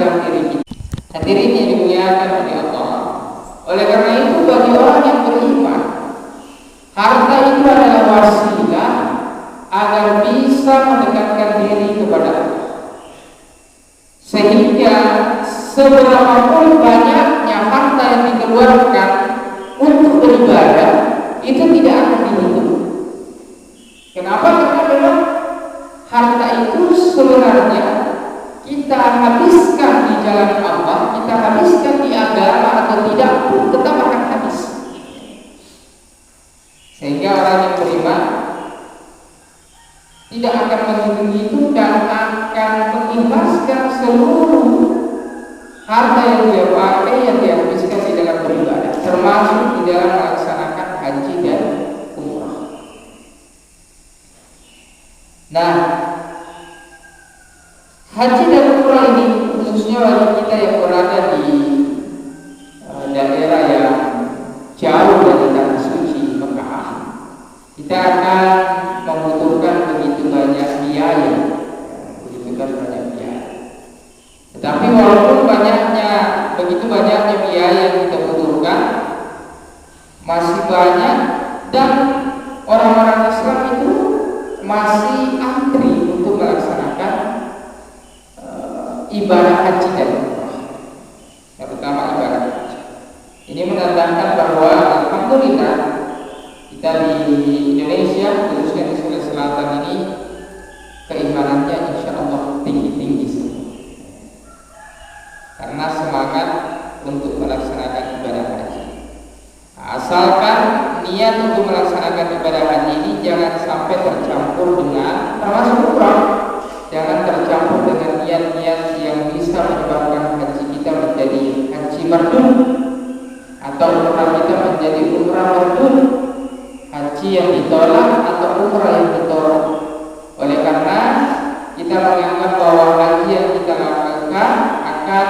dalam diri kita. Hadirin yang dimuliakan oleh Allah. Oleh karena itu bagi orang yang beriman, harta itu adalah wasilah agar bisa mendekatkan diri kepada Allah. Sehingga seberapapun banyaknya harta yang dikeluarkan untuk beribadah itu tidak akan dihitung. Kenapa? Karena memang harta itu sebenarnya kita habiskan di jalan Allah, kita habiskan di agama atau tidak pun tetap akan habis. Sehingga orang yang beriman tidak akan menghitung itu dan akan mengikhlaskan seluruh harta yang dia pakai, yang dia habiskan di dalam beribadah, termasuk di dalam melaksanakan haji dan umrah. Nah, haji dan umrah ini khususnya bagi kita yang berada di daerah yang jauh dari tanah suci Mekah, kita akan membutuhkan begitu banyak biaya, Tetapi walaupun begitu banyaknya biaya yang kita butuhkan, masih banyak dan orang-orang Islam itu masih antri untuk melaksanakan ibadah haji dan umrah, terutama ibadah haji. Ini menandakan bahwa alhamdulillah kita di Indonesia, khususnya di Sulawesi Selatan ini, keimanannya insya Allah tinggi-tinggi semua. Karena semangat untuk melaksanakan ibadah haji. Asalkan niat untuk melaksanakan ibadah haji ini jangan sampai tercampur dengan, termasuk umrah, jangan tercampur dengan niat-niat yang bisa menyebabkan haji kita menjadi haji mardud atau umrah kita menjadi umrah mardud, haji yang ditolak atau umrah yang ditolak. Oleh karena kita menganggap bahwa haji yang kita lakukan akan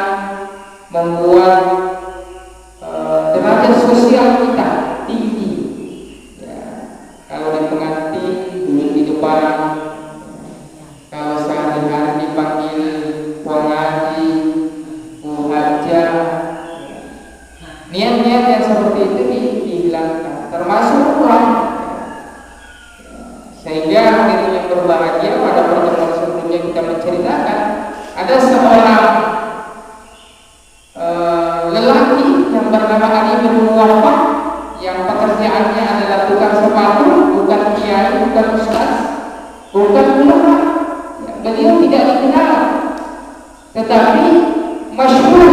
membuat derajat sosial kita tinggi. Ya, kalau di pengantin duduk di depan, kalau sehari-hari dipanggil pengaji, muhajir, niat-niat yang seperti itu dihilangkan, termasuk umrah. Sehingga hadirin yang berbahagia, pada pertemuan sebelumnya kita menceritakan ada seorang lelaki yang bernama Ali bin Muwaffaq yang pekerjaannya adalah tukang sepatu, bukan kiai, bukan ustaz, bukan ulama. Beliau tidak dikenal, tetapi masyhur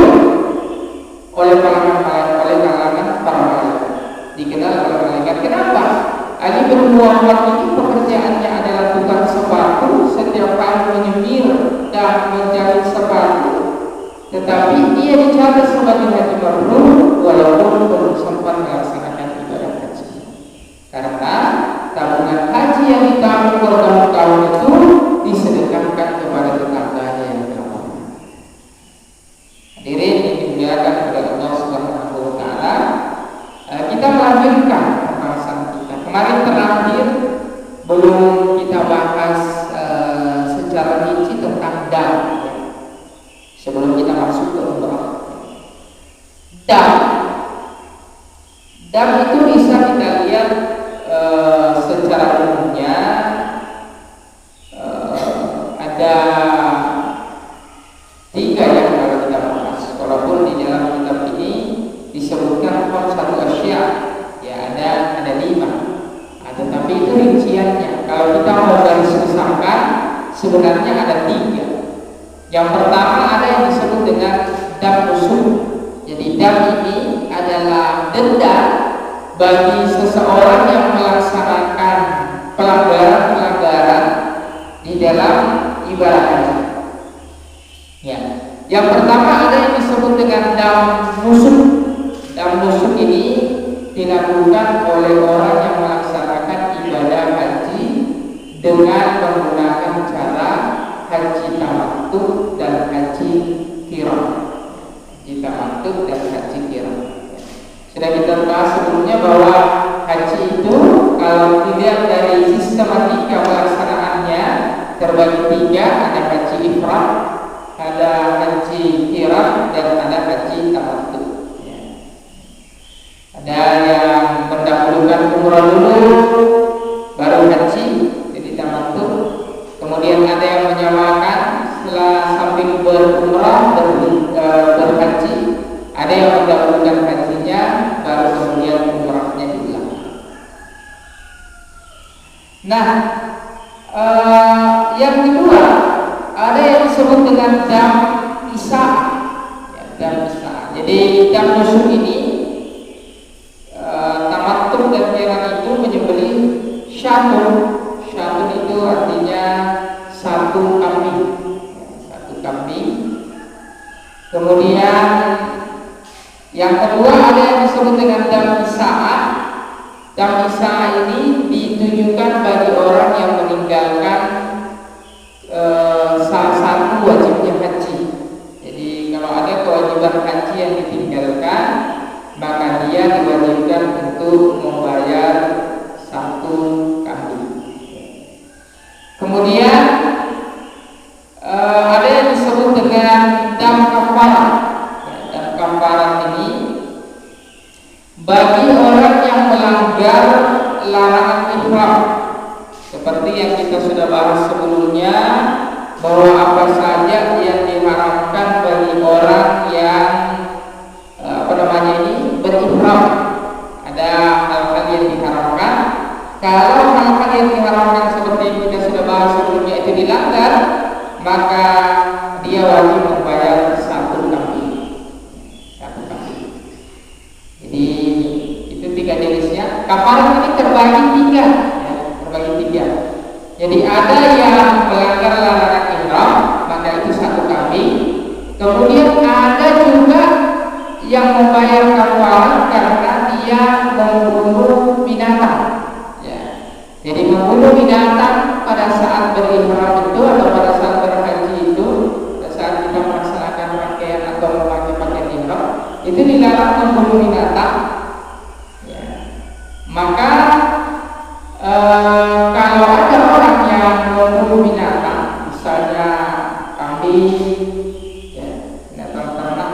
oleh kalangan para malaikat, dikenal oleh malaikat. Kenapa? Ali bin Muwaffaq ini pekerjaannya adalah tukang sepatu, setiap kali menyemir dan menjahit sepatu, tetapi dia dicatat sebagai haji mabrur walaupun belum sempat melaksanakan ibadah haji. Karena tabungan haji yang ditabung bertahun-tahun itu disedekahkan kepada tetangganya yang mampu. Hadirin yang dimuliakan oleh Allah Subhanahu wa taala, kita melanjutkan pembahasan kita. Kemarin terakhir belum kita bahas secara rinci tentang dam. Sebelum kita masuk ke umrah, dam itu bisa kita lihat secara umumnya ada tiga yang kalau kita bahas. Walaupun di dalam kitab ini disebutkan satu asya, ya ada 5. Tetapi itu rinciannya. Kalau kita mau garis besarkan, sebenarnya ada 3. Yang pertama ada yang disebut dengan dam musuh. Jadi dam ini adalah denda bagi seseorang yang melaksanakan pelanggaran di dalam ibadah haji. Ya. Yang pertama ada yang disebut dengan dam musuh. Dam musuh ini dilakukan oleh orang yang melaksanakan ibadah haji dengan menggunakan cara haji tamattu dan haji qiran. Haji tamattu dan haji qiran. Sudah kita bahas sebelumnya bahwa haji itu kalau dilihat dari sistematika pelaksanaannya terbagi 3, ada haji ifrad, ada haji dan ada haji tamattu. Ya. Ada yang mendahulukan umrah dulu baru haji, jadi tamattu. Kemudian ada yang menyamakan setelah sambil berumrah berhaji, ada yang mendahulukan hajinya baru kemudian umrahnya diulang. Nah, yang kedua ada yang disebut dengan dam isa, ya, dam isa. Jadi dam nusuk ini tamattu dan qiran itu menyembelih syatun. Syatun itu artinya satu kambing, ya, satu kambing. Kemudian yang kedua ada yang disebut dengan dam isa. Dam isa ini ditujukan bagi orang yang meninggalkan salah satu wajibnya haji. Jadi kalau ada kewajiban haji yang ditinggalkan, maka dia diwajibkan untuk membayar satu kambing. Kemudian ada yang disebut dengan dam kafarat. Dam kafarat ini bagi orang yang melanggar larangan ihram, seperti yang kita sudah bahas sebelumnya, bahwa apa saja yang diharamkan bagi orang yang berihram. Ada hal-hal yang diharamkan. Kalau hal-hal yang diharamkan seperti yang kita sudah bahas sebelumnya itu dilanggar, maka dia wajib membayar satu kambing. Jadi itu 3 jenisnya. Kafarat ini terbagi 3, ya, terbagi 3. Jadi ada yang melanggar larangan ihram, maka itu satu kambing. Kemudian ada juga yang membayar kafarat karena dia membunuh binatang. Ya. Jadi membunuh binatang pada saat berihram itu atau pada saat berhaji itu, pada saat kita melaksanakan pakaian atau memakai pakaian ihram, itu dilarang membunuh binatang. Ya. Maka kalau ada orang yang membunuh binatang, misalnya kambing, ya, binatang ternak,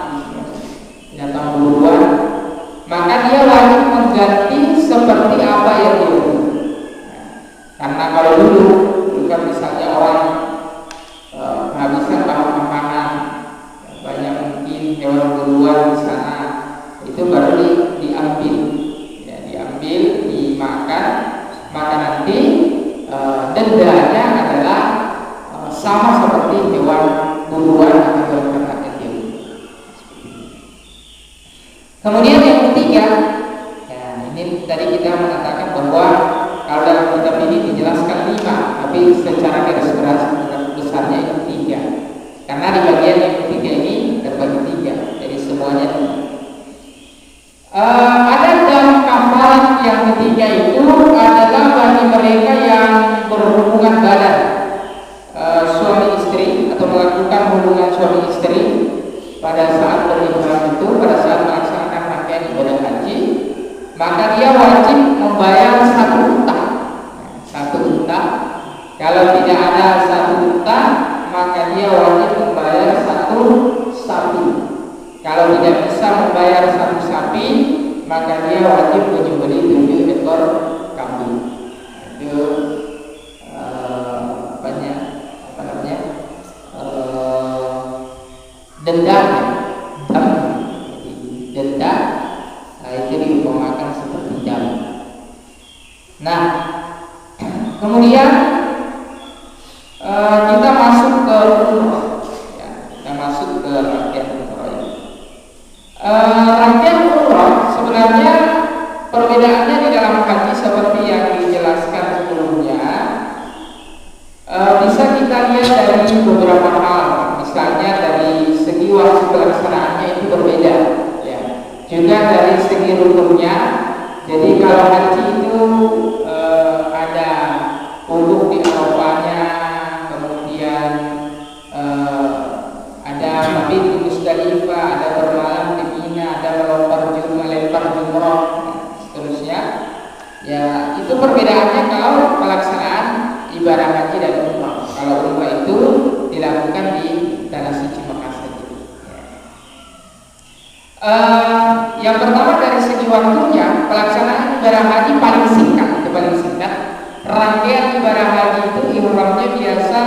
binatang buruan, maka dia wajib mengganti seperti apa yang dibunuh. Karena kalau dulu kan misalnya orang kehabisan bahan makanan, banyak mungkin hewan buruan di sana, itu baru diambil, ya, diambil, dimakan, maka nanti dendanya adalah sama seperti hewan buruan atau hewan ternak yang diambil. Kemudian yang ketiga, ya, ini tadi kita mengatakan bahwa kalau dalam kitab ini dijelaskan 5, tapi secara garis besarnya itu 3. Karena di bagian yang ketiga ini terbagi 3, jadi semuanya 3. Ada dam kafarat yang ketiga itu adalah bagi mereka yang berhubungan badan, suami istri atau melakukan hubungan suami istri pada saat berihram itu, pada saat melaksanakan rangkaian ibadah haji, maka dia wajib membayar satu unta. Kalau tidak ada satu unta, maka dia wajib membayar satu sapi. Kalau tidak bisa membayar satu sapi, maka dia wajib menyembelih 7 ekor kambing. Itu denda, denda, itu diumpamakan seperti jam. Nah, kemudian kita masuk ke umrah, ya, kita masuk ke rangkaian umrah ini. Rangkaian umrah sebenarnya perbedaannya di dalam haji seperti yang dijelaskan sebelumnya, bisa kita lihat dari beberapa hal. Misalnya dari segi waktu pelaksanaannya itu berbeda, ya. Juga dari segi rukunnya. Jadi kalau haji itu ada wukuf di Arafahnya, kemudian ada mabit di Musdalifah, ada bermalam di Mina, ada melempar jumroh, seterusnya. Ya, itu perbedaannya kalau pelaksanaan ibadah haji dan umrah. Kalau umrah itu dilakukan di tanah suci Mekah saja. Yang pertama dari segi waktunya, pelaksanaan ibadah haji paling singkat, itu paling singkat. Rangkaian ibadah haji itu ihramnya biasa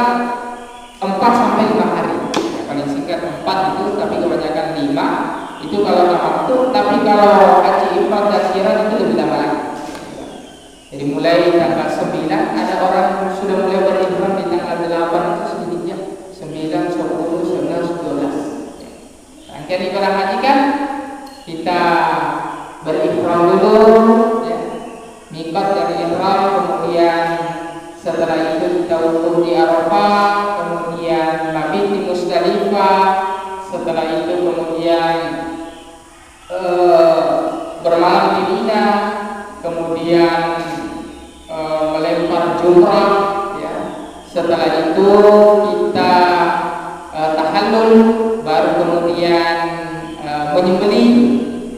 4 sampai 5 hari. Ya, paling singkat 4 itu, tapi kebanyakan 5 itu kalau waktu. Tapi kalau haji ifrad dan qiran itu lebih lama lagi. Jadi mulai tanggal 9 ada orang sudah mulai berihram di tanggal 8 itu sedikitnya 9, 10, 11, 12. Rangkaian ibadah haji kan kita berihram dulu, ya, mikot dari ihram, kemudian setelah itu kita wukuf di Arafah, kemudian mabit di Musdalifah, setelah itu kemudian bermalam di Mina, kemudian melempar jumrah, ya. Setelah itu kita tahallul, baru kemudian menyembelih,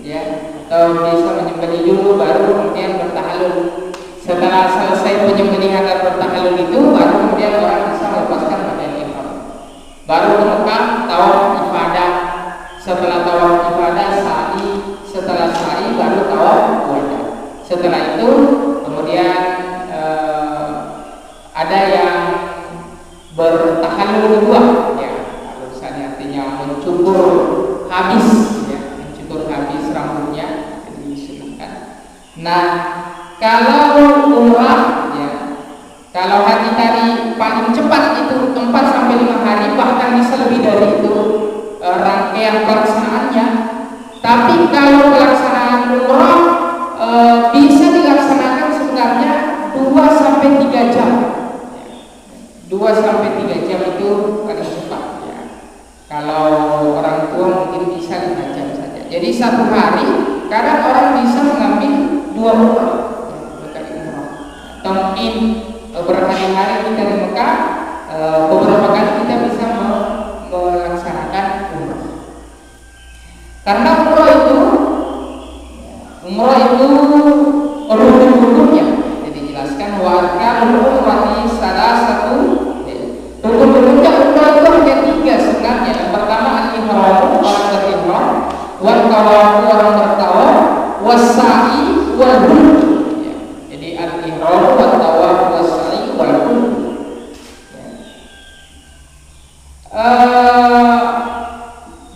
ya, atau bisa menyembelih dulu baru kemudian bertahallul. Setelah selesai penyembelihan dan bertahallul itu, baru kemudian orang bisa melepaskan pakaian ihram. Baru ke Mekah tawaf ifadah. Setelah tawaf ifadah sa'i, setelah sa'i baru tawaf wadah. Setelah itu kemudian ada yang bertahallul kedua, ya, misalnya artinya mencukur habis, ya, mencukur habis rambutnya, jadi disunahkan. Nah, kalau umrah, ya, kalau haji tadi paling cepat itu 4 sampai 5 hari, bahkan bisa lebih dari itu rangkaian pelaksanaannya. Tapi kalau pelaksanaan umrah bisa dilaksanakan sebenarnya 2 sampai 3 jam. 2 sampai 3 jam itu paling cepat, ya. Kalau orang tua mungkin bisa 5 jam saja. Jadi 1 hari kadang orang bisa mengambil 2 umrah, atau mungkin berhari-hari kita di Mekah, beberapa kali kita bisa melaksanakan umrah. Karena umrah itu rukun-rukunnya. Jadi jelaskan wa arkanul umrati salah satu. Rukun-rukunnya umrah itu hanya 3 sebenarnya. Yang pertama al-ihram, orang berihram, wal tawaf, orang bertawaf, was-sa'i wal hulk. Ya. Jadi al-ihram, wal tawaf, was-sa'i wal hulk.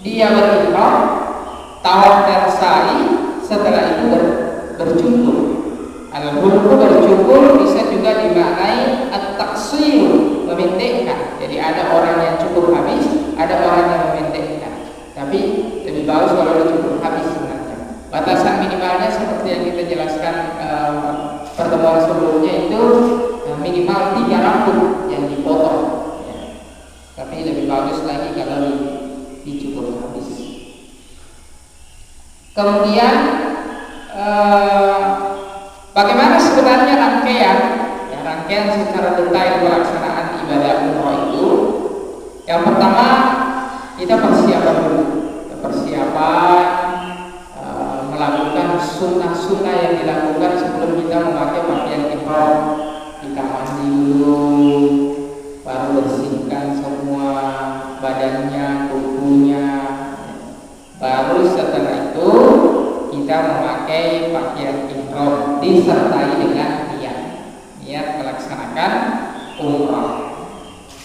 Dia berihram, tawaf dan sa'i, setelah itu bercukur. Al-hulku bercukur bisa juga dimaknai at-taqsir, memendekkan. Jadi ada orang yang cukur habis, ada orang yang memendekkan. Tapi lebih bagus kalau dicukur habis sebenarnya. Batasan minimalnya seperti yang kita jelaskan pertemuan sebelumnya itu minimal 3 rambut yang dipotong, ya. Tapi lebih bagus lagi kalau dicukur habis. Kemudian bagaimana sebenarnya rangkaian secara detail pelaksanaan ibadah umrah itu? Yang pertama kita persiapan dulu, melakukan sunnah-sunnah yang dilakukan sebelum kita memakai pakaian ihram. Kita mandi dulu, baru bersihkan semua badannya, tubuhnya. Baru setelah itu kita memakai pakaian ihram disertai dengan niat melaksanakan umrah.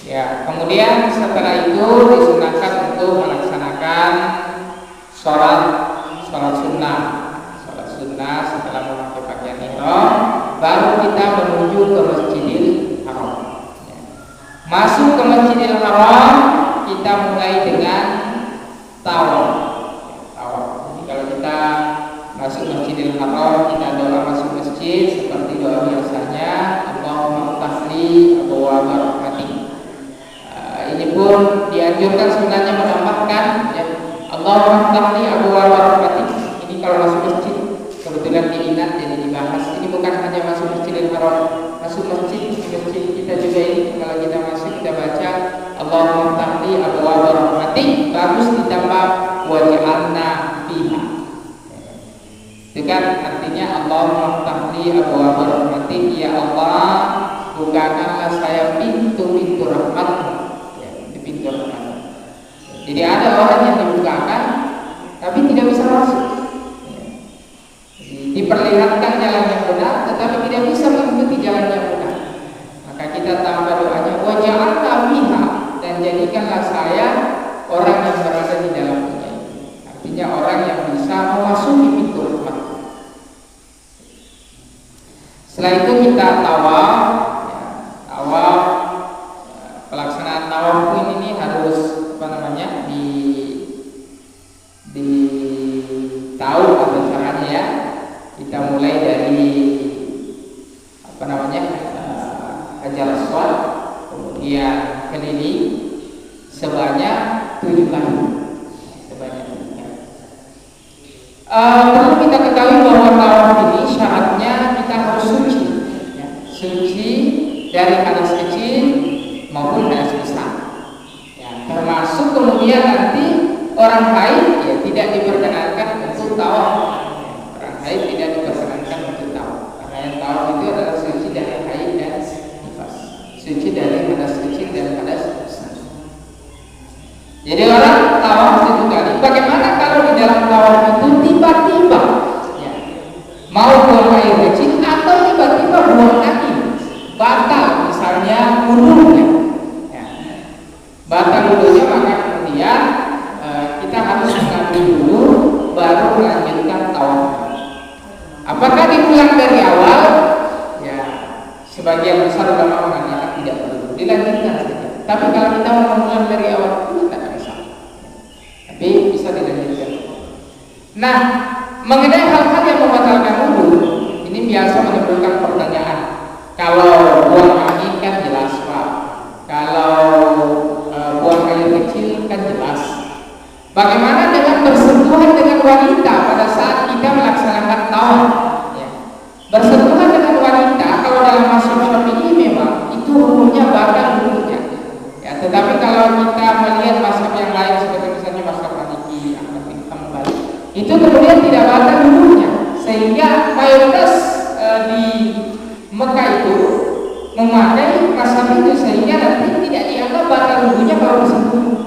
Ya, kemudian setelah itu disunahkan untuk melaksanakan sholat sunnah setelah memakai pakaian ihram, baru kita menuju ke Masjidil Haram. Ya. Masuk ke Masjidil Haram kita mulai dengan tawaf. Jadi kalau kita masuk Masjidil Haram, kita doa masuk masjid seperti doa biasanya, Allahumma ftahli abwaaba rahmatik. Ini pun dianjurkan sebenarnya menambahkan, ya, Allahumma ftahli abwaaba rahmatik. Ini kalau masuk masjid, kebetulan diingat jadi dibahas. Ini bukan hanya masuk Masjidil Haram, masuk masjid kita juga ini kalau kita masuk kita baca Allahumma ftahli abwaaba rahmatik, bagus ditambah waj'alna fiha. Itu kan artinya Allahumma ftahli abwaaba rahmatik, ya Allah bukakanlah saya pintu-pintu rahmat-Mu, ya, pintu rahmat. Jadi ada orang yang dibukakan tapi tidak bisa diperlihatkan jalan yang benar tetapi tidak bisa mengikuti jalan yang benar, maka kita tambah doanya waja'alna minha, dan jadikanlah saya orang yang berada di dalamnya. Artinya orang yang bisa memasuki pintu rahmat. Setelah itu kita tawaf, tawaf, pelaksanaan tawaf ini harus tahu atau caranya ya. Kita mulai dari Hajar Aswad, kemudian keliling sebanyak 7 kali. Perlu kita ketahui bahwa tawaf ini syaratnya kita harus suci, ya. Suci dari hadas kecil maupun hadas besar, ya. Termasuk kemudian nanti orang haid ya tidak diperkenankan untuk tawaf. Orang haid tidak diperkenankan untuk tawaf, karena yang tawaf itu adalah suci dari haid dan nifas, suci dari hadas kecil dan hadas besar. Jadi orang tawaf 7 kali. Bagaimana kalau di dalam tawaf itu tiba-tiba ya, mau buang air kecil atau tiba-tiba buang angin, batal misalnya wudhunya, ya. Batal wudhunya, maka kemudian kita harus mengambil dulu baru melanjutkan tawaf. Apakah diulang dari awal? Ya, sebagian besar ulama mengatakan tidak perlu, dilanjutkan saja. Tapi kalau kita mau mengulang dari awal, tapi bisa dilanjutkan. Nah, mengenai hal-hal yang membatalkan wudhu, ini biasa menimbulkan pertanyaan. Kalau buang angin kan jelas Pak, kalau buang air kecil kan jelas. Bagaimana dengan bersentuhan dengan wanita pada saat kita melaksanakan tawaf? Ya. Bersentuhan dengan wanita kalau dalam mazhab Syafi'i memang itu hukumnya batal wudhunya. Ya, tetapi kalau kita melihat mazhab yang lain seperti misalnya mazhab Maliki, Ahmad bin Hanbal, itu kemudian tidak batal wudhunya, sehingga mayoritas di Mekah itu memakai mazhab itu, sehingga nanti tidak dianggap batal wudhunya kalau bersentuhan.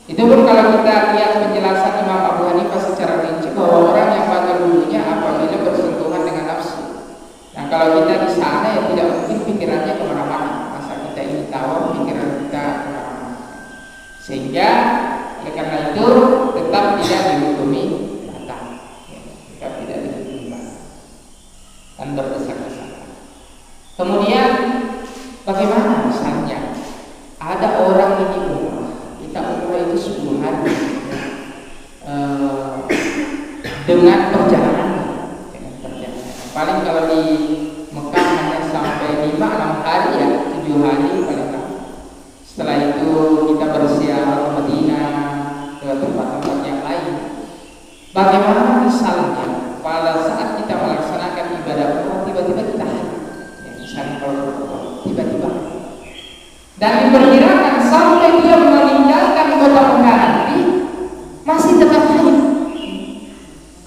Itu pun kalau kita lihat penjelasan Imam Abu Hanifah secara rinci bahwa orang yang batal wudhunya apabila bersentuhan dengan nafsu. Nah, kalau kita di sana ya tidak mungkin pikirannya kemana-mana. Masa kita ini tahu pikiran kita kemana-mana, sehingga ya karena itu tetap tidak dihukumi batal, ya, tetap tidak dihukumi batal dan berdesak-desakan. Kemudian bagaimana misalnya ada orang ini umrah, kita umrah itu 10 hari dengan perjalanan. Paling kalau di Mekah hanya sampai 5-6 hari ya, 7 hari paling lama. Setelah itu kita bersiar ke Madinah, ke tempat-tempat yang lain. Bagaimana misalnya pada saat kita melaksanakan ibadah umrah tiba-tiba kita haid, ya, misalnya kalau tiba-tiba, dan diperkirakan sampai dia meninggalkan kota Mekah nanti masih tetap haid,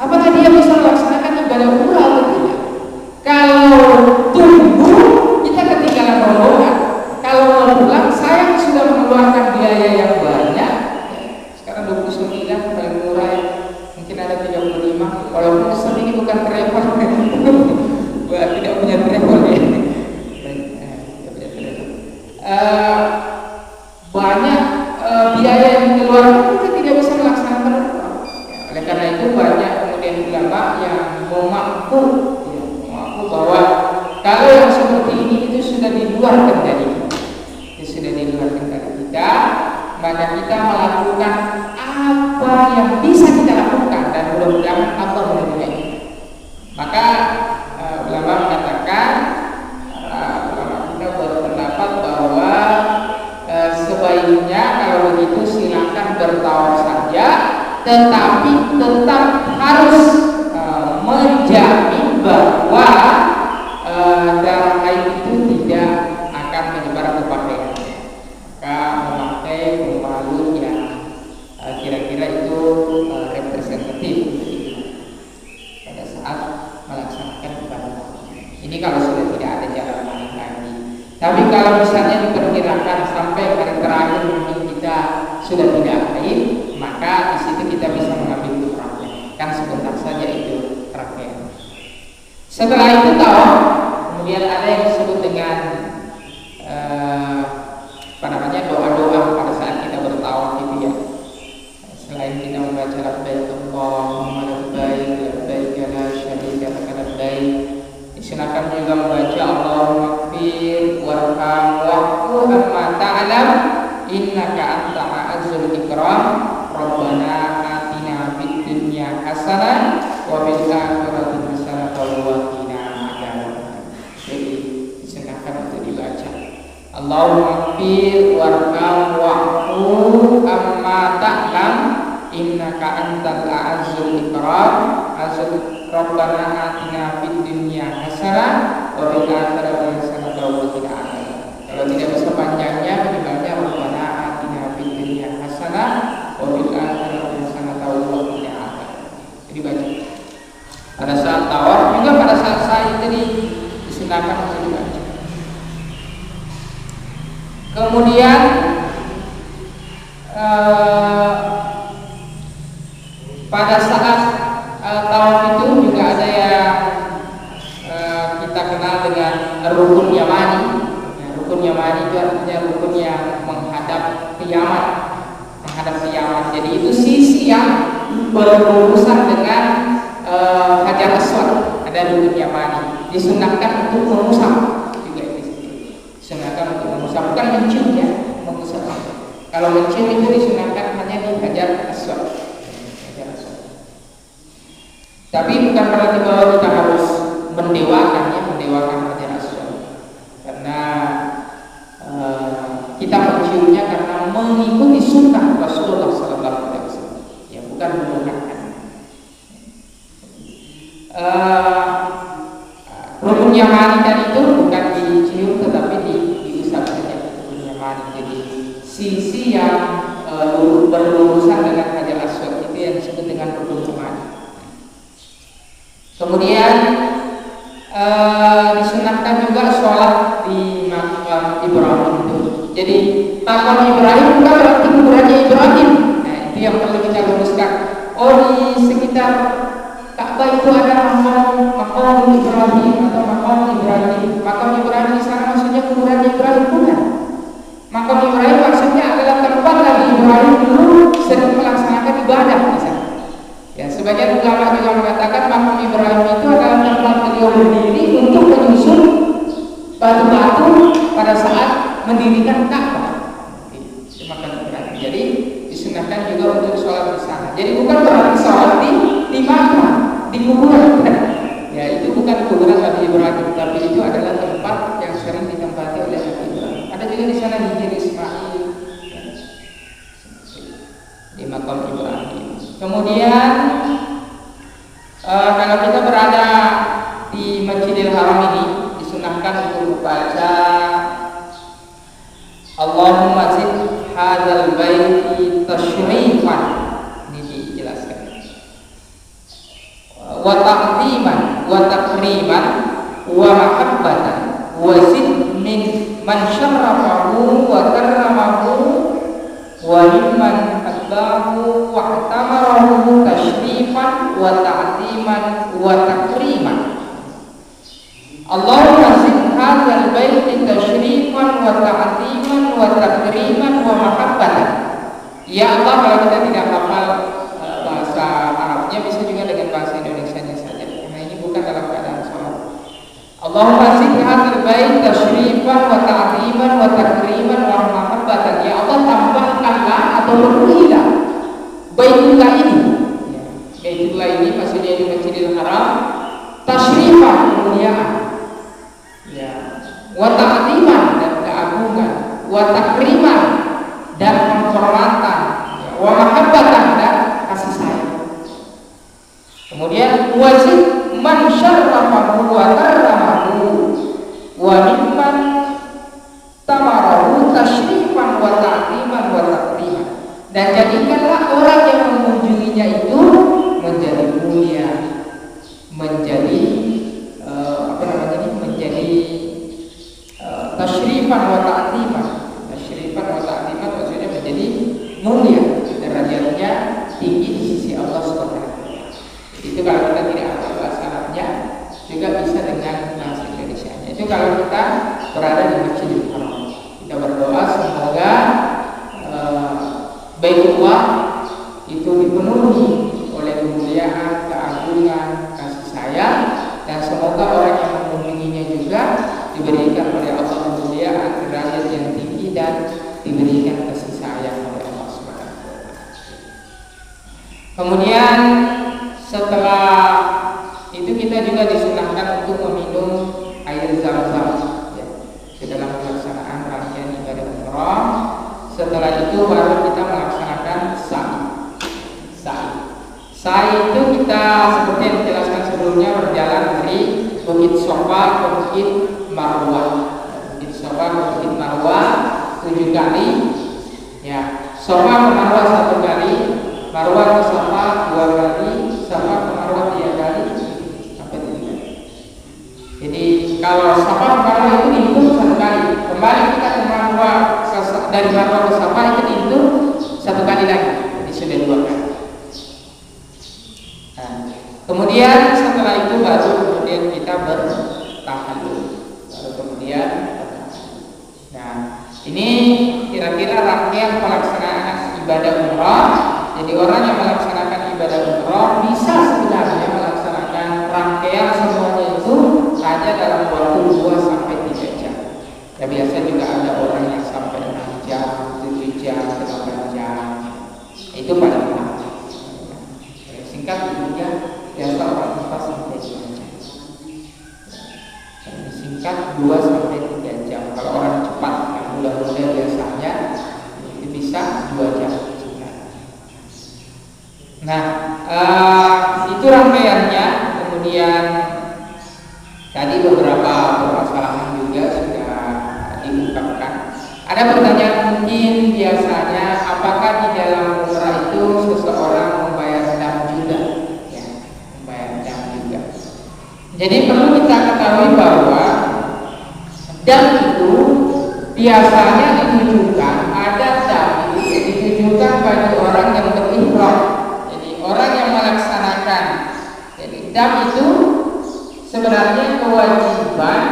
apakah dia bisa melaksanakan ibadah umrah atau tidak? Kalau tunggu kita ketinggalan rombongan, kalau mau pulang sayang sudah mengeluarkan biaya yang banyak. Sekarang 29 paling murah ya, mungkin ada 35. Walaupun pesan ini bukan travel, tidak punya travel ya. Banyak biaya yang dikeluarkan, kita tidak bisa melaksanakan umrah. Oleh karena itu banyak kemudian ulama yang mengaku bahwa kalau yang seperti ini itu sudah di luar kendali kita, maka kita melakukan apa yang bisa kita lakukan dan mudah-mudahan Allah menerimanya. Maka ulama mengatakan, ulama kita berpendapat bahwa sebaiknya kalau begitu silakan bertawaf saja, tetapi tetap harus menjamin bahwa darah haid itu tidak akan menyebar ke pakaiannya. Maka memakai pembalut yang kira-kira itu representatif pada saat melaksanakan ibadah. Ini kalau sudah tidak ada jalan lain lagi. Tapi kalau misalnya diperkirakan sampai hari terakhir mungkin kita sudah tidak haid, maka di situ kita bisa mengambil umrahnya. Kan sebentar saja itu rangkaian. Setelah itu tawaf, kemudian ada yang disebut dengan doa-doa pada saat kita bertawaf itu ya. Selain kita membaca labbaik Allahumma labbaik labbaik la syarika lak labbaik, disunahkan juga membaca Allahumma ighfir warham wa'fu amma ta'lam innaka anta a'azzul ikram rabbana atina fid dunya hasanah wa fil akhirati hasanah wa qina adzabannar. Jadi disunahkan untuk dibaca Allahumma ighfir warham wa'fu amma ta'lam innaka antal a'azzul ikram azul rabbana atina fid dunya hasanah wa fil akhirati hasanah wa qina adzabannar. Kalau tidak bisa panjangnya dibaca rabbana atina fid dunya hasanah wa fil akhirati hasanah wa qina adzabannar. Jadi baca pada saat tawaf, juga pada saat sa'i tadi disunahkan untuk dibaca. Kemudian pada saat tawaf itu juga ada yang kita kenal dengan rukun yamani. Rukun yamani itu artinya rukun yang menghadap ke Yaman, Jadi itu sisi yang berurusan dengan Hajar Aswad. Ada rukun yamani. Disunahkan untuk mengusap juga di situ. Disunahkan untuk mengusap, bukan mencium ya, mengusap. Kalau mencium itu disunahkan hanya di Hajar Aswad. Tapi bukan berarti bahwa kita harus mendewakan Hajar Aswad, karena kita menciumnya karena mengikuti sunnah Rasulullah SAW, ya bukan menggunakan. Rukun yamani tadi itu bukan dicium tetapi diusap saja. Rukun yamani, jadi sisi yang berurusan dengan Hajar Aswad itu yang disebut dengan rukun yamani. Kemudian disunahkan juga sholat di makam Ibrahim itu. Jadi makam Ibrahim bukan berarti kuburannya Ibrahim. Nah itu yang perlu kita luruskan. Oh, di sekitar Ka'bah itu ada makam Ibrahim atau makam Ibrahim. Makam Ibrahim di sana maksudnya kuburan Ibrahim, bukan. Makam Ibrahim maksudnya adalah tempat Nabi Ibrahim dulu sedang melaksanakan ibadah di sana. Ya, sebagian ulama juga mengatakan makam Ibrahim itu adalah tempat beliau berdiri untuk menyusun batu-batu pada saat mendirikan Ka'bah. Itu makam Ibrahim. Jadi disunahkan juga untuk sholat di sana. Jadi bukan berarti sholat di makam, di kuburan. Ya, itu bukan kuburan Nabi Ibrahim, tapi itu adalah tempat yang sering ditempati oleh Nabi Ibrahim. Ada juga di sana hijir Ismail, di makam Ibrahim. Kemudian kalau kita berada di Masjidil Haram ini, disunahkan untuk membaca Allahumma zid hadzal baiti tasyrifan. Ini dijelaskan. Wa ta'ziman wa takriman wa mahabbatan wa zid min man syarrafahu wa karramahu wa mimman habbahu wa tamarahu tashrifan wa ta'ziman wa takriman. Allahumma zid hadzal baiti tashrifan wa ta'ziman wa takriman wa mahabbatan. Ya Allah, kalau kita tidak hafal bahasa Arabnya bisa juga dengan bahasa Indonesianya saja, karena ini bukan dalam keadaan sholat. Allahumma zid hadzal baiti tashrifan wa ta'ziman wa takriman wa mahabbatan. Ya Allah, tambahkanlah atau penuhilah Baitullah ini. Ya, Baitullah ini maksudnya di Masjidil Haram, tashrifan, kemuliaan, ya, wa ta'ziman, dan keagungan, wa takriman, dan penghormatan, ya, wa mahabbatan, dan kasih sayang. Kemudian wajib man syarrafahu wa karramahu wa mimman tamarahu tashrifan wa ta'ziman wa takriman. Dan jadikanlah orang yang mengunjunginya itu menjadi mulia, menjadi menjadi tashrifan wa ta'ziman, tashrifan berada di Masjidil Haram. Kita berdoa semoga Baitullah itu dipenuhi oleh kemuliaan, keagungan, kasih sayang, dan semoga orang yang mengunjunginya juga diberikan oleh Allah kemuliaan, derajat yang tinggi, dan diberikan kasih sayang oleh Allah Subhanahu wa Ta'ala. Kemudian setelah itu kita juga disunahkan untuk meminum air zam-zam ya, di dalam pelaksanaan rangkaian ibadah umrah. Setelah itu baru kita melaksanakan sa'i itu kita seperti yang dijelaskan sebelumnya berjalan dari Bukit Sofa ke Bukit Marwah. Bukit Sofa ke Bukit Marwah 7 kali ya, Sofa ke Marwah 1 kali, Marwah ke Sofa 2 kali, Sofa ke Marwah 3 kali sampai 3 kali. Jadi kalau Sofa ke Marwah itu dihitung 1 kali, kembali kita ke Marwah, dari Marwah ke Sofa itu dihitung 1 kali lagi, jadi sudah 2 kali. Kemudian setelah itu baru kemudian kita bertahallul. Nah, ini kira-kira rangkaian pelaksanaan ibadah umrah. Jadi orang yang melaksanakan ibadah umrah bisa sebenarnya melaksanakan rangkaian semuanya itu hanya dalam waktu 2 sampai 3 jam. Ya biasa juga ada orang yang sampai 6 jam, 7 jam, 8 jam. Itu paling lama. Singkat juga biasa orang 4 sampai 5 jam. Singkat 2 sampai 3 jam. Kalau orang cepat yang muda-muda biasanya itu bisa 2 jam. Nah, itu rangkaiannya. Kemudian tadi beberapa permasalahan juga sudah diungkapkan. Ada pertanyaan mungkin biasanya, apakah di dalam umrah itu seseorang membayar dam juga? Ya, membayar dam juga. Jadi perlu kita ketahui bahwa dam itu biasanya ditujukan, ada dam itu ditujukan bagi orang yang berihram. Jadi orang yang melaksanakan, jadi dam itu sebenarnya kewajiban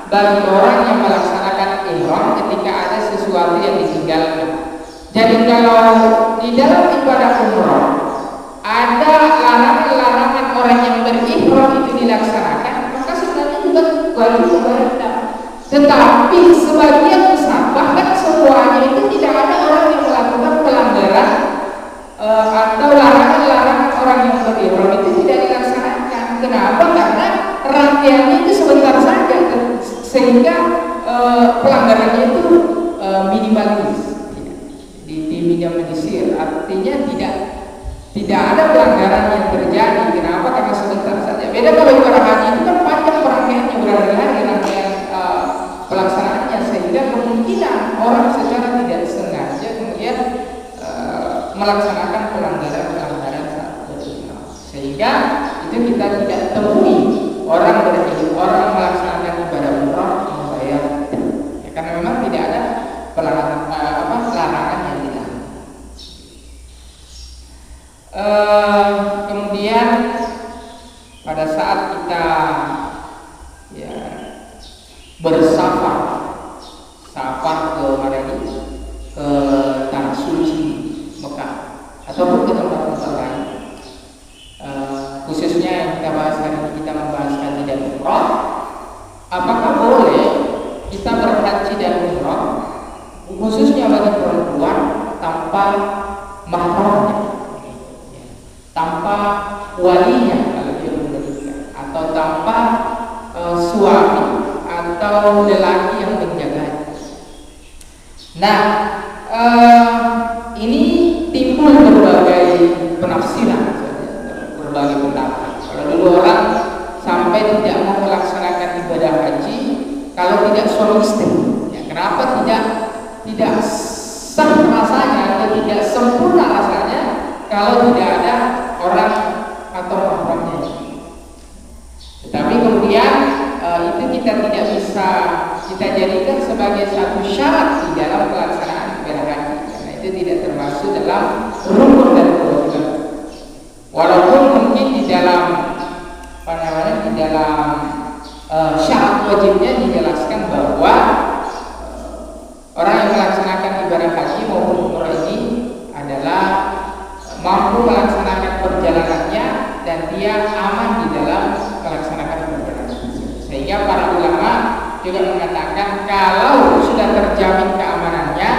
bagi orang yang melaksanakan ihram ketika ada sesuatu yang ditinggalkan. Jadi kalau di dalam ibadah umrah ada larangan-larangan orang yang berihram itu dilaksanakan, maka sebenarnya juga wajib membayar dam. Tetapi sebagian besar, bahkan semuanya itu tidak ada orang yang melakukan pelanggaran atau larangan-larangan orang yang berihram itu tidak dilaksanakan. Kenapa? Karena rangkaiannya itu sebentar saja, sehingga pelanggarannya itu minimalis, diminimalisir. Artinya tidak ada pelanggaran yang terjadi. Kenapa? Karena sebentar saja. Beda kalau ibadah haji itu kan panjang rangkaiannya, berhari-hari rangkaian pelaksanaannya, sehingga kemungkinan orang secara tidak sengaja kemudian melaksanakan pelanggaran saat berihram, sehingga itu kita tidak temui orang melaksanakan ibadah umrah membayar ya, karena memang tidak ada larangan yang dilarang. Kemudian pada saat kita ya bersafar ke mana ini, ke tanah suci Mekah ataupun ke tempat-tempat lain, khususnya yang kita bahas hari ini, kita membahas haji dan umrah. Apakah boleh kita berhaji dan umrah khususnya bagi perempuan tanpa mahramnya, tanpa walinya kalau dia menikah, atau tanpa suami atau lelaki yang menjaganya? Nah, ini timbul berbagai penafsiran, berbagai pendapat. Kalau dulu orang sampai tidak mau melaksanakan ibadah haji kalau tidak suami istri, ya, kenapa tidak sah rasanya atau tidak sempurna rasanya kalau tidak ada orang atau mahramnya. Tetapi kemudian itu kita tidak bisa kita jadikan sebagai satu syarat di dalam pelaksanaan ibadah haji, karena itu tidak termasuk dalam rukun dan kewajiban. Walaupun mungkin di dalam syarat wajibnya dijelaskan bahwa mampu melaksanakan perjalanannya dan dia aman di dalam melaksanakan perjalanan tersebut. Sehingga para ulama juga mengatakan kalau sudah terjamin keamanannya,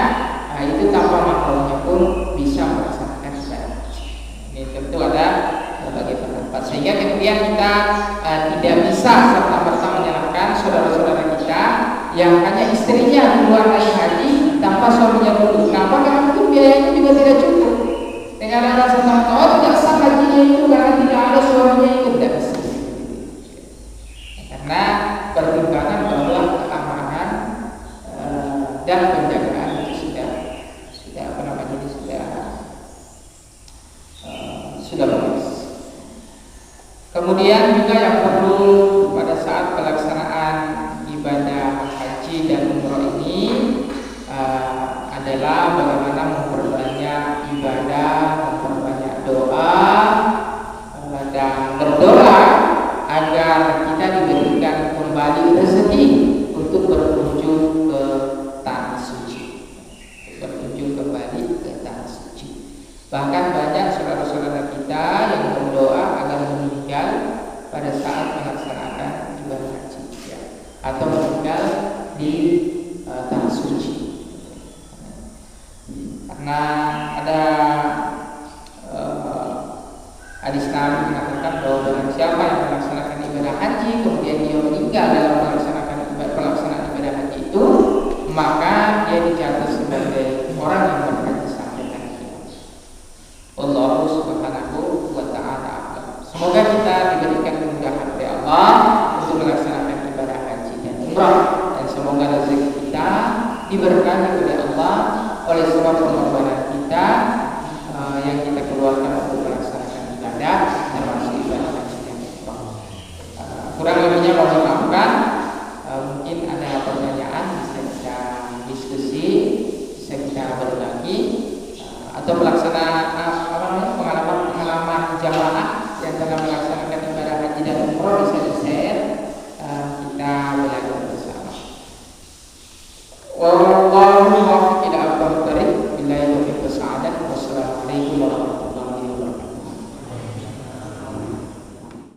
nah itu tanpa mahramnya pun bisa melaksanakan ibadah haji. Ini tentu ada berbagai pendapat. Sehingga kemudian kita tidak bisa serta-merta menyalahkan saudara-saudara kita yang hanya istrinya keluar naik haji tanpa suaminya dulu. Kenapa? Karena mungkin biayanya juga tidak cukup. Dengan alasan tidak sah hajinya itu karena tidak ada suaminya itu, tidak bisa. Karena pertimbangan bahwa keamanan dan penjagaan itu sudah apa namanya ini sudah bagus. Kemudian juga yang perlu pada saat pelaksanaan ibadah haji dan umroh ini adalah bagaimana memperbanyak ibadah, memperbanyak doa dan berdoa agar kita diberikan kembali rezeki untuk berkunjung ke tanah suci, berkunjung kembali ke tanah suci. Bahkan banyak saudara-saudara kita yang berdoa agar meninggal pada saat melaksanakan ibadah haji, ya, atau meninggal di tanah suci. Karena ada hadis Nabi mengatakan bahwa barang siapa yang melaksanakan ibadah haji kemudian dia meninggal dalam pelaksanaan ibadah haji itu, maka dia dicatat sebagai orang yang berhaji sampai akhir. Allahu subhanahu wa ta'ala. Semoga kita diberikan kemudahan oleh Allah untuk melaksanakan ibadah haji dan umrah, dan semoga rezeki kita diberkahi oleh Allah oleh sebab pengorbanan kita yang kita keluarkan untuk melaksanakan ibadah termasuk ibadah haji dan umrah. Kurang lebihnya mohon dimaafkan. Mungkin ada pertanyaan bisa kita diskusi, bisa kita berbagi.